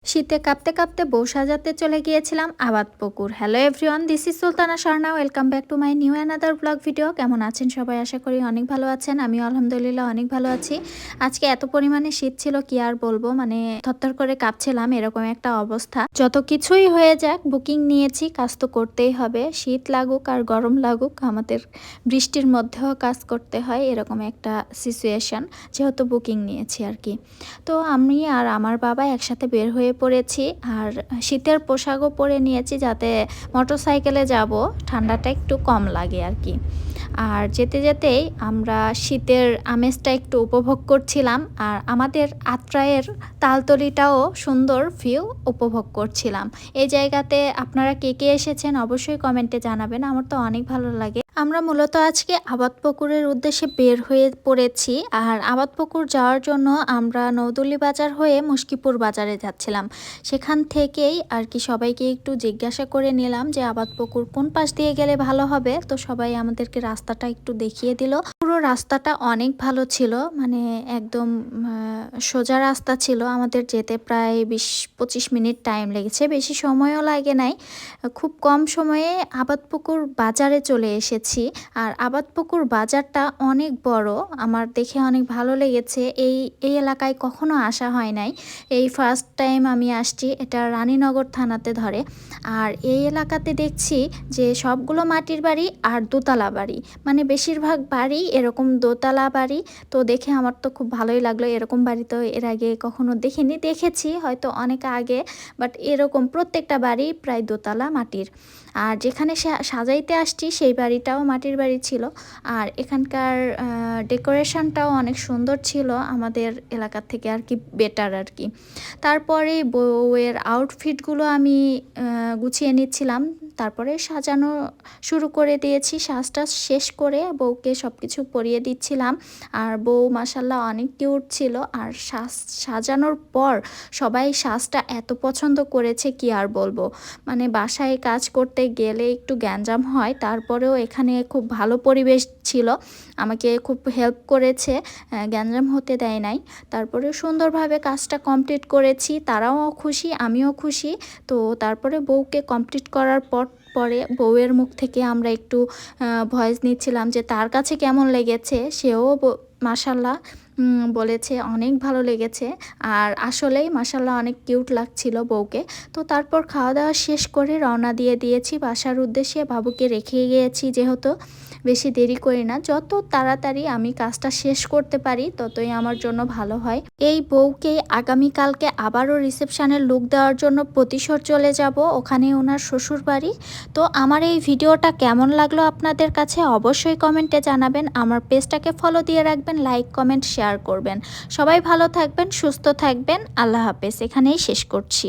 শীতে কাঁপতে কাঁপতে বউ সাজাতে চলে গিয়েছিলাম Abadpukur. Hello everyone, this is Sultana Swarna. Welcome back to my new another blog video. কেমন আছেন সবাই? আশা করি অনেক ভালো আছেন। আমিও আলহামদুলিল্লাহ অনেক ভালো আছি। আজকে এত পরিমাণে শীত ছিল কি আর বলবো, মানে থরথর করে কাঁপছিলাম, এরকম একটা অবস্থা। যত কিছুই হয়ে যাক, বুকিং নিয়েছি, কাজ তো করতেই হবে। শীত লাগুক আর গরম লাগুক, আমাদের বৃষ্টির মধ্যেও কাজ করতে হয়, এরকম একটা সিচুয়েশন, যেহেতু বুকিং নিয়েছি আর কি। তো আমি আর আমার বাবা একসাথে বের হয়ে পড়েছি, আর শীতের পোশাকও পরে নিয়েছি যাতে মোটরসাইকেলে যাব, ঠান্ডাটা একটু কম লাগে আর কি। আর যেতে যেতেই আমরা শীতের আমেজটা একটু উপভোগ করছিলাম, আর আমাদের আত্রায়ের তালতলিটাও সুন্দর ভিউ উপভোগ করছিলাম। এই জায়গাতে আপনারা কে কে এসেছেন অবশ্যই কমেন্টে জানাবেন, আমার তো অনেক ভালো লাগে। আমরা মূলত আজকে আবাদপুকুরের উদ্দেশ্যে বের হয়ে পড়েছি, আর আবাদপুকুর যাওয়ার জন্য আমরা নৌদুলি বাজার হয়ে মুশকিপুর বাজারে যাচ্ছিলাম। সেখান থেকেই আর কি সবাইকে একটু জিজ্ঞাসা করে নিলাম যে আবাদপুকুর কোন পাশ দিয়ে গেলে ভালো হবে, তো সবাই আমাদেরকে রাস্তাটা একটু দেখিয়ে দিল। পুরো রাস্তাটা অনেক ভালো ছিল, মানে একদম সোজা রাস্তা ছিল। আমাদের যেতে প্রায় 20-25 মিনিট টাইম লেগেছে, বেশি সময়ও লাগে নাই। খুব কম সময়ে আবাদপুকুর বাজারে চলে এসেছি। আর আবাদপুকুর বাজারটা অনেক বড়, আমার দেখে অনেক ভালো লেগেছে। এই এলাকায় কখনো আসা হয় নাই, এই ফার্স্ট টাইম আমি আসছি। এটা রানীনগর থানাতে ধরে। আর এই এলাকাতে দেখছি যে সবগুলো মাটির বাড়ি আর দোতলা বাড়ি, মানে বেশিরভাগ বাড়ি এরকম দোতলা বাড়ি। তো দেখে আমার তো খুব ভালোই লাগলো। এরকম বাড়ি তো এর আগে কখনো দেখিনি, দেখেছি হয়তো অনেক আগে, বাট এরকম প্রত্যেকটা বাড়ি প্রায় দোতলা মাটির। আর যেখানে সাজাইতে আসছি সেই বাড়িটাও মাটির বাড়ি ছিল। আর এখানকার ডেকোরেশনটাও অনেক সুন্দর ছিল, আমাদের এলাকার থেকে আর কি বেটার আর কি। তারপরে বউয়ের আউটফিটগুলো আমি গুছিয়ে নিচ্ছিলাম, তারপরে সাজানো শুরু করে দিয়েছি। সাজটা শেষ করে বউকে সব কিছু পরিয়ে দিচ্ছিলাম। আর বউ মাসাল্লাহ অনেক কিউট ছিল। আর সাজানোর পর সবাই সাজটা এত পছন্দ করেছে কি আর বলবো, মানে বাসায় কাজ করতে গেলে একটু গ্যাঞ্জাম হয়, তারপরেও এখানে খুব ভালো পরিবেশ ছিল, আমাকে খুব হেল্প করেছে, গ্যাঞ্জাম হতে দেয় নাই। তারপরে সুন্দরভাবে কাজটা কমপ্লিট করেছি, তারাও খুশি, আমিও খুশি। তো তারপরে বউকে কমপ্লিট করার পরে বউয়ের মুখ থেকে আমরা একটু ভয়েস নিচ্ছিলাম যে তার কাছে কেমন লেগেছে। সেও মাশাল্লাহ বলেছে অনেক ভালো লেগেছে। আর আসলেই মাশাল্লাহ অনেক কিউট লাগছিল বউকে। তো তারপর খাওয়া দাওয়া শেষ করে রওনা দিয়ে দিয়েছি বাসার উদ্দেশ্যে। বাবুকে রেখে গিয়েছি, যেহেতু বেশি দেরি করি না, যত তাড়াতাড়ি আমি কাজটা শেষ করতে পারি ততই আমার জন্য ভালো হয়। এই বউকে আগামীকালকে আবারও রিসেপশনের লুক দেওয়ার জন্য প্রতিশোধ চলে যাব, ওখানে ওনার শ্বশুর বাড়ি। তো আমার এই ভিডিওটা কেমন লাগলো আপনাদের কাছে অবশ্যই কমেন্টে জানাবেন। আমার পেজটাকে ফলো দিয়ে রাখবেন, লাইক কমেন্ট শেয়ার করবেন। সবাই ভালো থাকবেন, সুস্থ থাকবেন। আল্লাহ হাফেজ। এখানেই শেষ করছি।